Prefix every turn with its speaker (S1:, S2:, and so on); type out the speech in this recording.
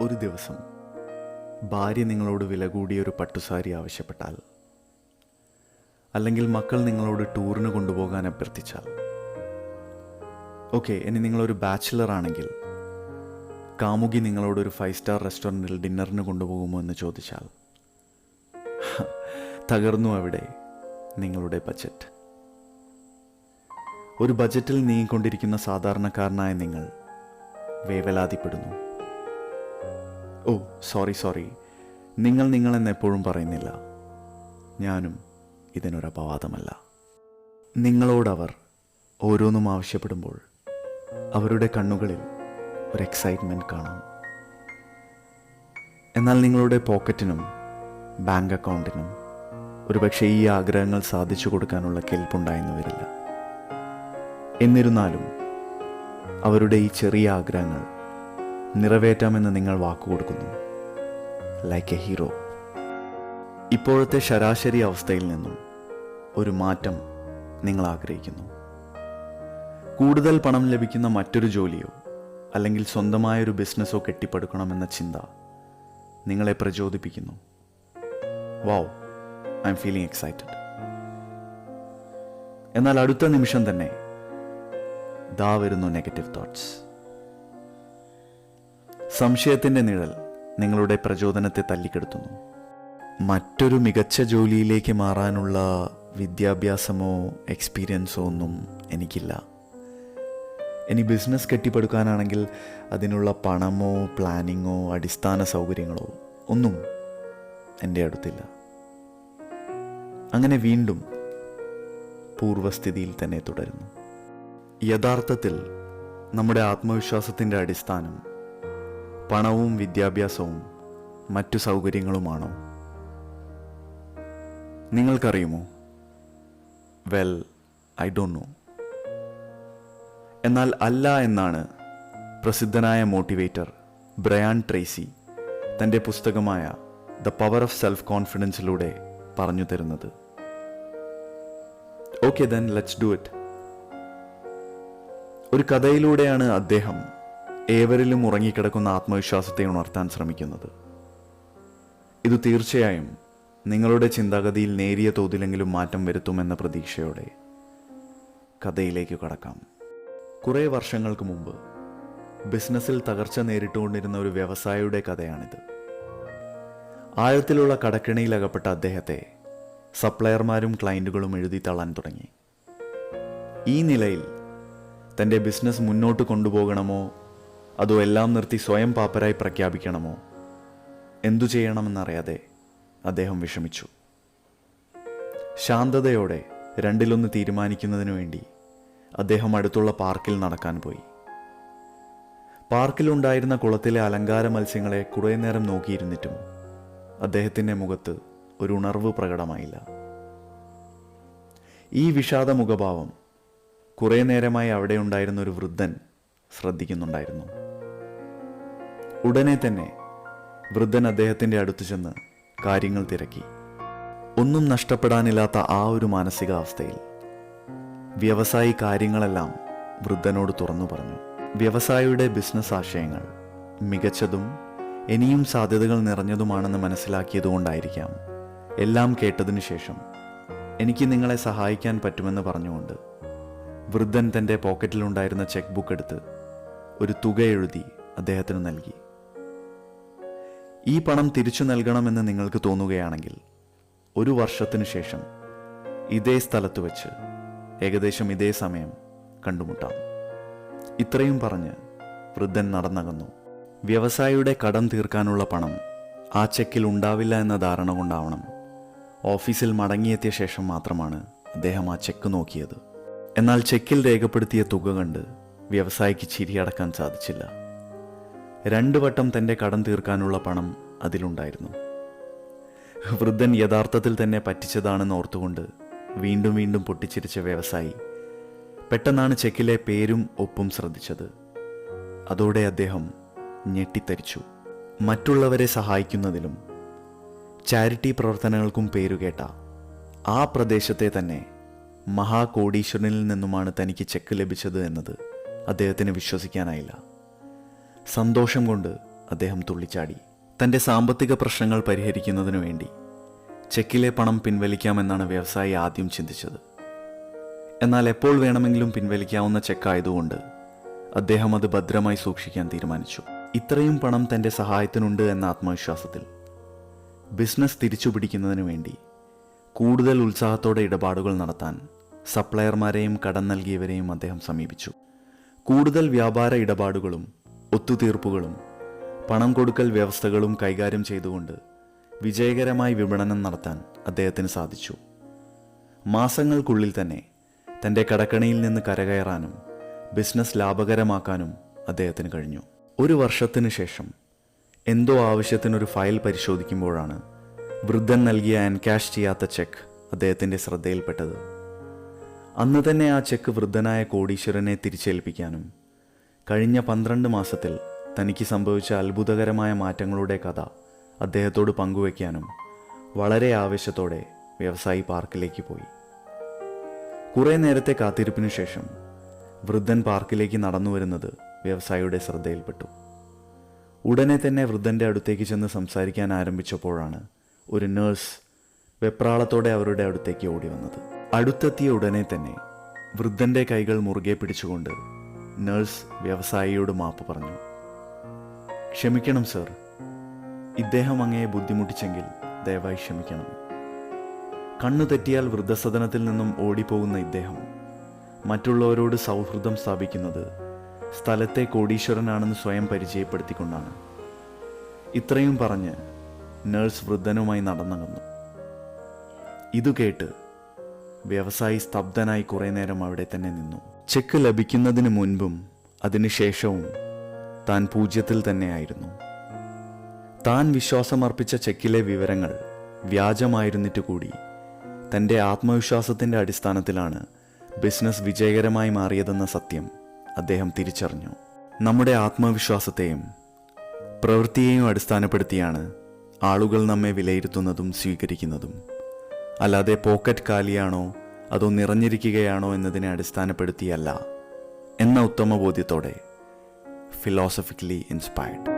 S1: ഒരു ദിവസം ഭാര്യ നിങ്ങളോട് വില കൂടിയൊരു പട്ടുസാരി ആവശ്യപ്പെട്ടാൽ, അല്ലെങ്കിൽ മക്കൾ നിങ്ങളോട് ടൂറിന് കൊണ്ടുപോകാൻ അഭ്യർത്ഥിച്ചാൽ, ഓക്കെ, ഇനി നിങ്ങളൊരു ബാച്ചിലർ ആണെങ്കിൽ കാമുകി നിങ്ങളോടൊരു 5 സ്റ്റാർ റെസ്റ്റോറൻറ്റിൽ ഡിന്നറിന് കൊണ്ടുപോകുമോ എന്ന് ചോദിച്ചാൽ, തകർന്നു അവിടെ നിങ്ങളുടെ ബജറ്റ്. ഒരു ബജറ്റിൽ നീങ്ങിക്കൊണ്ടിരിക്കുന്ന സാധാരണക്കാരനായ നിങ്ങൾ വേവലാതിപ്പെടുന്നു. ഓ സോറി, നിങ്ങളെന്ന് എപ്പോഴും പറയുന്നില്ല. ഞാനും ഇതിനൊരു അപവാദമല്ല. നിങ്ങളോടവർ ഓരോന്നും ആവശ്യപ്പെടുമ്പോൾ അവരുടെ കണ്ണുകളിൽ ഒരു എക്സൈറ്റ്മെൻറ്റ് കാണാം. എന്നാൽ നിങ്ങളുടെ പോക്കറ്റിനും ബാങ്ക് അക്കൗണ്ടിനും ഒരുപക്ഷെ ഈ ആഗ്രഹങ്ങൾ സാധിച്ചു കൊടുക്കാനുള്ള കെൽപ്പുണ്ടായെന്ന് വരില്ല. എന്നിരുന്നാലും അവരുടെ ഈ ചെറിയ ആഗ്രഹങ്ങൾ നിറവേറ്റാമെന്ന് നിങ്ങൾ വാക്കുകൊടുക്കുന്നു, ലൈക്ക് എ ഹീറോ. ഇപ്പോഴത്തെ ശരാശരി അവസ്ഥയിൽ നിന്നും ഒരു മാറ്റം നിങ്ങൾ ആഗ്രഹിക്കുന്നു. കൂടുതൽ പണം ലഭിക്കുന്ന മറ്റൊരു ജോലിയോ അല്ലെങ്കിൽ സ്വന്തമായൊരു ബിസിനസ്സോ കെട്ടിപ്പടുക്കണമെന്ന ചിന്ത നിങ്ങളെ പ്രചോദിപ്പിക്കുന്നു. Wow, I am feeling excited. എന്നാൽ അടുത്ത നിമിഷം തന്നെ ദാ വരുന്നു നെഗറ്റീവ് തോട്ട്സ്. സംശയത്തിൻ്റെ നിഴൽ നിങ്ങളുടെ പ്രചോദനത്തെ തല്ലിക്കെടുത്തുന്നു. മറ്റൊരു മികച്ച ജോലിയിലേക്ക് മാറാനുള്ള വിദ്യാഭ്യാസമോ എക്സ്പീരിയൻസോ ഒന്നും എനിക്കില്ല. ഇനി ബിസിനസ് കെട്ടിപ്പടുക്കാനാണെങ്കിൽ അതിനുള്ള പണമോ പ്ലാനിങ്ങോ അടിസ്ഥാന സൗകര്യങ്ങളോ ഒന്നും എൻ്റെ അടുത്തില്ല. അങ്ങനെ വീണ്ടും പൂർവസ്ഥിതിയിൽ തന്നെ തുടരുന്നു. യഥാർത്ഥത്തിൽ നമ്മുടെ ആത്മവിശ്വാസത്തിൻ്റെ അടിസ്ഥാനം പണവും വിദ്യാഭ്യാസവും മറ്റു സൗകര്യങ്ങളുമാണോ? നിങ്ങൾക്കറിയുമോ? Well, I don't know. എന്നാൽ അല്ല എന്നാണ് പ്രസിദ്ധനായ മോട്ടിവേറ്റർ ബ്രയാൻ ട്രേസി തൻ്റെ പുസ്തകമായ ദ പവർ ഓഫ് സെൽഫ് കോൺഫിഡൻസിലൂടെ പറഞ്ഞു തരുന്നത്. Okay then, let's do it. ഒരു കഥയിലൂടെയാണ് അദ്ദേഹം ഏവരിലും ഉറങ്ങിക്കിടക്കുന്ന ആത്മവിശ്വാസത്തെ ഉണർത്താൻ ശ്രമിക്കുന്നത്. ഇത് തീർച്ചയായും നിങ്ങളുടെ ചിന്താഗതിയിൽ നേരിയ തോതിലെങ്കിലും മാറ്റം വരുത്തുമെന്ന പ്രതീക്ഷയോടെ കഥയിലേക്ക് കടക്കാം. കുറേ വർഷങ്ങൾക്ക് മുമ്പ് ബിസിനസ്സിൽ തകർച്ച നേരിട്ടുകൊണ്ടിരുന്ന ഒരു വ്യവസായിയുടെ കഥയാണിത്. ആഴത്തിലുള്ള കടക്കിണിയിലകപ്പെട്ട അദ്ദേഹത്തെ സപ്ലയർമാരും ക്ലയൻറ്റുകളും എഴുതി തള്ളാൻ തുടങ്ങി. ഈ നിലയിൽ തൻ്റെ ബിസിനസ് മുന്നോട്ട് കൊണ്ടുപോകണമോ അതോ എല്ലാം നിർത്തി സ്വയം പാപ്പരായി പ്രഖ്യാപിക്കണമോ, എന്തു ചെയ്യണമെന്നറിയാതെ അദ്ദേഹം വിഷമിച്ചു. ശാന്തതയോടെ രണ്ടിലൊന്ന് തീരുമാനിക്കുന്നതിനു വേണ്ടി അദ്ദേഹം അടുത്തുള്ള പാർക്കിൽ നടക്കാൻ പോയി. പാർക്കിലുണ്ടായിരുന്ന കുളത്തിലെ അലങ്കാര മത്സ്യങ്ങളെ കുറേ നേരം നോക്കിയിരുന്നിട്ടും അദ്ദേഹത്തിൻ്റെ മുഖത്ത് ഒരു ഉണർവ് പ്രകടമായില്ല. ഈ വിഷാദ മുഖഭാവം കുറേ നേരമായി അവിടെ ഉണ്ടായിരുന്ന ഒരു വൃദ്ധൻ ശ്രദ്ധിക്കുന്നുണ്ടായിരുന്നു. ഉടനെ തന്നെ വൃദ്ധൻ അദ്ദേഹത്തിൻ്റെ അടുത്ത് ചെന്ന് കാര്യങ്ങൾ തിരക്കി. ഒന്നും നഷ്ടപ്പെടാനില്ലാത്ത ആ ഒരു മാനസികാവസ്ഥയിൽ വ്യവസായി കാര്യങ്ങളെല്ലാം വൃദ്ധനോട് തുറന്നു പറഞ്ഞു. വ്യവസായിയുടെ ബിസിനസ് ആശയങ്ങൾ മികച്ചതും ഇനിയും സാധ്യതകൾ നിറഞ്ഞതുമാണെന്ന് മനസ്സിലാക്കിയതുകൊണ്ടായിരിക്കാം എല്ലാം കേട്ടതിനു ശേഷം എനിക്ക് നിങ്ങളെ സഹായിക്കാൻ പറ്റുമെന്ന് പറഞ്ഞുകൊണ്ട് വൃദ്ധൻ തൻ്റെ പോക്കറ്റിലുണ്ടായിരുന്ന ചെക്ക് ബുക്ക് എടുത്ത് ഒരു തുക എഴുതി അദ്ദേഹത്തിന് നൽകി. ഈ പണം തിരിച്ചു നൽകണമെന്ന് നിങ്ങൾക്ക് തോന്നുകയാണെങ്കിൽ 1 വർഷത്തിനു ശേഷം ഇതേ സ്ഥലത്ത് വെച്ച് ഏകദേശം ഇതേ സമയം കണ്ടുമുട്ടാം. ഇത്രയും പറഞ്ഞ് വൃദ്ധൻ നടന്നകന്നു. വ്യവസായിയുടെ കടം തീർക്കാനുള്ള പണം ആ ചെക്കിൽ ഉണ്ടാവില്ല എന്ന ധാരണ കൊണ്ടാവണം ഓഫീസിൽ മടങ്ങിയെത്തിയ ശേഷം മാത്രമാണ് അദ്ദേഹം ആ ചെക്ക് നോക്കിയത്. എന്നാൽ ചെക്കിൽ രേഖപ്പെടുത്തിയ തുക കണ്ട് വ്യവസായിക്ക് ചിരിയടക്കാൻ സാധിച്ചില്ല. 2 വട്ടം തൻ്റെ കടം തീർക്കാനുള്ള പണം അതിലുണ്ടായിരുന്നു. വൃദ്ധൻ യഥാർത്ഥത്തിൽ തന്നെ പറ്റിച്ചതാണെന്ന് ഓർത്തുകൊണ്ട് വീണ്ടും വീണ്ടും പൊട്ടിച്ചിരിച്ച വ്യവസായി പെട്ടെന്നാണ് ചെക്കിലെ പേരും ഒപ്പും ശ്രദ്ധിച്ചത്. അതോടെ അദ്ദേഹം ഞെട്ടിത്തരിച്ചു. മറ്റുള്ളവരെ സഹായിക്കുന്നതിലും ചാരിറ്റി പ്രവർത്തനങ്ങൾക്കും പേരുകേട്ട ആ പ്രദേശത്തെ തന്നെ മഹാകോടീശ്വരനിൽ നിന്നുമാണ് തനിക്ക് ചെക്ക് ലഭിച്ചത് എന്നത് അദ്ദേഹത്തിന് വിശ്വസിക്കാനായില്ല. സന്തോഷം കൊണ്ട് അദ്ദേഹം തുള്ളിച്ചാടി. തൻ്റെ സാമ്പത്തിക പ്രശ്നങ്ങൾ പരിഹരിക്കുന്നതിനു വേണ്ടി ചെക്കിലെ പണം പിൻവലിക്കാമെന്നാണ് വ്യവസായി ആദ്യം ചിന്തിച്ചത്. എന്നാൽ എപ്പോൾ വേണമെങ്കിലും പിൻവലിക്കാവുന്ന ചെക്കായതുകൊണ്ട് അദ്ദേഹം അത് ഭദ്രമായി സൂക്ഷിക്കാൻ തീരുമാനിച്ചു. ഇത്രയും പണം തൻ്റെ സഹായത്തിനുണ്ട് എന്ന ആത്മവിശ്വാസത്തിൽ ബിസിനസ് തിരിച്ചുപിടിക്കുന്നതിനു വേണ്ടി കൂടുതൽ ഉത്സാഹത്തോടെ ഇടപാടുകൾ നടത്താൻ സപ്ലയർമാരെയും കടം നൽകിയവരെയും അദ്ദേഹം സമീപിച്ചു. കൂടുതൽ വ്യാപാര ഇടപാടുകളും ഒത്തുതീർപ്പുകളും പണം കൊടുക്കൽ വ്യവസ്ഥകളും കൈകാര്യം ചെയ്തുകൊണ്ട് വിജയകരമായി വിപണനം നടത്താൻ അദ്ദേഹത്തിന് സാധിച്ചു. മാസങ്ങൾക്കുള്ളിൽ തന്നെ തൻ്റെ കടക്കണിയിൽ നിന്ന് കരകയറാനും ബിസിനസ് ലാഭകരമാക്കാനും അദ്ദേഹത്തിന് കഴിഞ്ഞു. ഒരു വർഷത്തിനു ശേഷം എന്തോ ആവശ്യത്തിനൊരു ഫയൽ പരിശോധിക്കുമ്പോഴാണ് വൃദ്ധൻ നൽകിയ എൻകാഷ് ചെയ്യാത്ത ചെക്ക് അദ്ദേഹത്തിൻ്റെ ശ്രദ്ധയിൽപ്പെട്ടത്. അന്ന് തന്നെ ആ ചെക്ക് വൃദ്ധനായ കോടീശ്വരനെ തിരിച്ചേൽപ്പിക്കാനും കഴിഞ്ഞ 12 മാസത്തിൽ തനിക്ക് സംഭവിച്ച അത്ഭുതകരമായ മാറ്റങ്ങളുടെ കഥ അദ്ദേഹത്തോട് പങ്കുവയ്ക്കാനും വളരെ ആവേശത്തോടെ വ്യവസായി പാർക്കിലേക്ക് പോയി. കുറേ നേരത്തെ കാത്തിരിപ്പിനു ശേഷം വൃദ്ധൻ പാർക്കിലേക്ക് നടന്നു വരുന്നത് വ്യവസായിയുടെ ശ്രദ്ധയിൽപ്പെട്ടു. ഉടനെ തന്നെ വൃദ്ധൻ്റെ അടുത്തേക്ക് ചെന്ന് സംസാരിക്കാൻ ആരംഭിച്ചപ്പോഴാണ് ഒരു നഴ്സ് വെപ്രാളത്തോടെ അവരുടെ അടുത്തേക്ക് ഓടി വന്നത്. അടുത്തെത്തിയ ഉടനെ തന്നെ വൃദ്ധൻ്റെ കൈകൾ മുറുകെ പിടിച്ചുകൊണ്ട് നഴ്സ് വ്യവസായിയോട് മാപ്പ് പറഞ്ഞു. ക്ഷമിക്കണം സർ, ഇദ്ദേഹം അങ്ങയെ ബുദ്ധിമുട്ടിച്ചെങ്കിൽ ദയവായി ക്ഷമിക്കണം. കണ്ണു തെറ്റിയാൽ വൃദ്ധസദനത്തിൽ നിന്നും ഓടിപ്പോകുന്ന ഇദ്ദേഹം മറ്റുള്ളവരോട് സൗഹൃദം സ്ഥാപിക്കുന്നത് സ്ഥലത്തെ കോടീശ്വരനാണെന്ന് സ്വയം പരിചയപ്പെടുത്തിക്കൊണ്ടാണ്. ഇത്രയും പറഞ്ഞ് നഴ്സ് വൃദ്ധനുമായി നടന്നകന്നു. ഇതു കേട്ട് വ്യവസായി സ്തബ്ധനായി കുറേ നേരം അവിടെ തന്നെ നിന്നു. ചെക്ക് ലഭിക്കുന്നതിന് മുൻപും അതിനുശേഷവും താൻ 0 തന്നെയായിരുന്നു. താൻ വിശ്വാസമർപ്പിച്ച ചെക്കിലെ വിവരങ്ങൾ വ്യാജമായിരുന്നിട്ട് കൂടി തൻ്റെ ആത്മവിശ്വാസത്തിൻ്റെ അടിസ്ഥാനത്തിലാണ് ബിസിനസ് വിജയകരമായി മാറിയതെന്ന സത്യം അദ്ദേഹം തിരിച്ചറിഞ്ഞു. നമ്മുടെ ആത്മവിശ്വാസത്തെയും പ്രവൃത്തിയെയും അടിസ്ഥാനപ്പെടുത്തിയാണ് ആളുകൾ നമ്മെ വിലയിരുത്തുന്നതും സ്വീകരിക്കുന്നതും. അല്ലാതെ പോക്കറ്റ് കാലിയാണോ അതോ നിറഞ്ഞിരിക്കുകയാണോ എന്നതിനെ അടിസ്ഥാനപ്പെടുത്തിയല്ല എന്ന ഉത്തമ ബോധ്യത്തോടെ. Philosophically inspired.